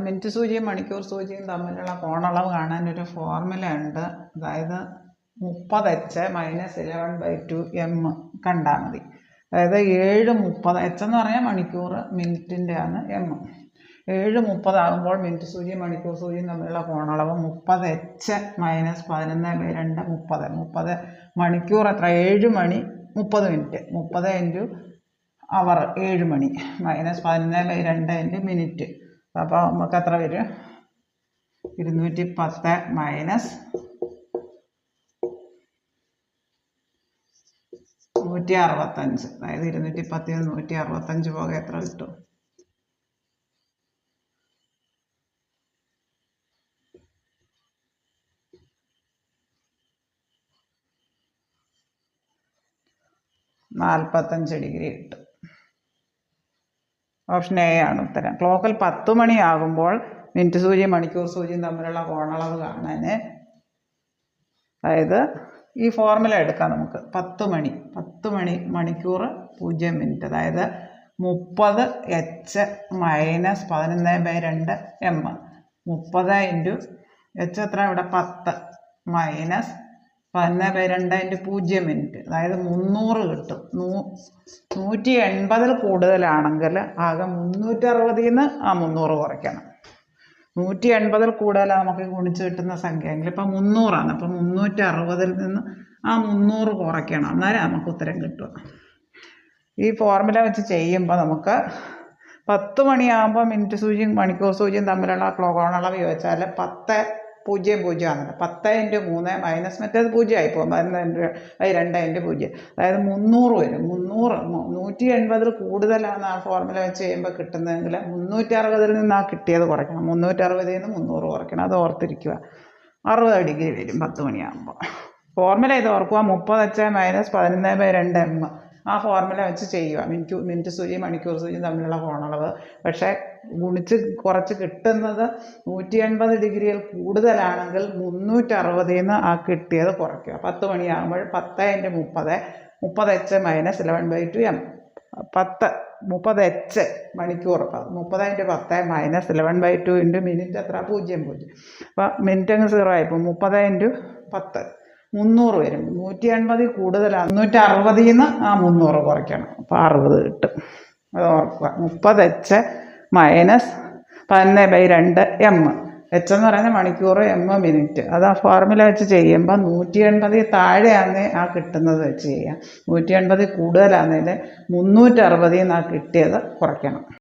Minute സൂചിയും മണിക്കൂർ സൂചിയും തമ്മിലുള്ള കോണളവ് കാണാനൊരു ഫോർമുല ഉണ്ട്. അതായത് 30h - 11/2 m കണ്ടാൽ മതി. അതായത് 7:30 h എന്ന് പറഞ്ഞാൽ മണിക്കൂർ, മിനിറ്റിൻ്റെ ആണ് m. 7:30 ആകുമ്പോൾ മിനിറ്റ് സൂചിയും മണിക്കൂർ സൂചിയും തമ്മിലുള്ള കോണളവ് 30h - 11/2 30 മണിക്കൂർ എത്ര? 7 മണി 30 മിനിറ്റ്. 30 × അവർ 7 മണി -11/2 മിനിറ്റ്. അപ്പോൾ നമുക്ക് എത്ര വരും? 210 - 165. അതായത് 210 ൽ 165 പോകെ എത്ര കിട്ടും? 45 ഡിഗ്രി കിട്ടും. ഓപ്ഷൻ എ ആണ് ഉത്തരം. ക്ലോക്കിൽ 10 മണിയാകുമ്പോൾ മിനിറ്റ് സൂചിയും മണിക്കൂർ സൂചിയും തമ്മിലുള്ള കോണളവ് കാണാൻ, അതായത് ഈ ഫോർമുല എടുക്കാം നമുക്ക്. 10 മണി മണിക്കൂർ 0 മിനിറ്റ്. അതായത് 30h - 11/2 m. 30 × h എത്ര? ഇവിടെ 10 -11/2 0 മിനിറ്റ്. അതായത് 300 കിട്ടും. 180 കൂടുതലാണെങ്കിൽ ആകെ 360 നിന്ന് ആ 300 കുറയ്ക്കണം. 180 കൂടുതലാണ് നമുക്ക് ഗുണിച്ച് കിട്ടുന്ന സംഖ്യ എങ്കിൽ ഇപ്പം 300 അപ്പം 360 നിന്ന് ആ 300 കുറയ്ക്കണം. അന്നേരം നമുക്ക് ഉത്തരം കിട്ടുക. ഈ ഫോർമുല വെച്ച് ചെയ്യുമ്പോൾ നമുക്ക് 10 മണിയാകുമ്പോൾ മിനിറ്റ് സൂചിയും മണിക്കൂർ സൂചിയും തമ്മിലുള്ള കോണളവ് ചോദിച്ചാൽ 10:00 ആണ്. 10 × 3 മൈനസ് മറ്റേത് 0 ആയിപ്പോകും. 2 അതായത് 300 വരും. 180 കൂടുതലാണ് ആ ഫോർമുല വെച്ച് ചെയ്യുമ്പോൾ കിട്ടുന്നതെങ്കിൽ 360 നിന്ന് ആ കിട്ടിയത് കുറയ്ക്കണം. 360 നിന്ന് 300 കുറയ്ക്കണം. അത് ഓർത്തിരിക്കുക. 60 ഡിഗ്രി വരും 10 മണിയാകുമ്പോൾ. ഫോർമുല ഇത് ഓർക്കുക. 30h - 11/2 m. ആ ഫോർമുല വെച്ച് ചെയ്യുക. മിനിറ്റ് സൂചിയും മണിക്കൂർ സൂചിയും തമ്മിലുള്ള കോണളവ്. പക്ഷേ ഗുണിച്ച് കുറച്ച് കിട്ടുന്നത് 180 ഡിഗ്രിയിൽ കൂടുതലാണെങ്കിൽ 360 നിന്ന് ആ കിട്ടിയത് കുറയ്ക്കുക. 10 മണിയാകുമ്പോൾ 10 × 30 30h - 11/2 m. 30h മണിക്കൂർ. 30 × 10 - 11/2 × മിനിറ്റ് എത്ര? 0. അപ്പോൾ മിനിറ്റ് അങ്ങ് 0 ആയിപ്പോൾ. 30 × 10 300 വരും. 180 കൂടുതലാണ്. 360 നിന്ന് ആ 300 കുറയ്ക്കണം. അപ്പോൾ 60 കിട്ടും. അത് ഓർക്കുക. 30h - 11/2 m. h എന്ന് പറയുന്നത് മണിക്കൂർ, m മിനിറ്റ്. അത് ആ ഫോർമുല വെച്ച് ചെയ്യുമ്പോൾ 180 താഴെയാന്നേ ആ കിട്ടുന്നത് വെച്ച് ചെയ്യാം. 180 കൂടുതലാണെങ്കിൽ 360 നിന്ന് ആ കിട്ടിയത് കുറയ്ക്കണം.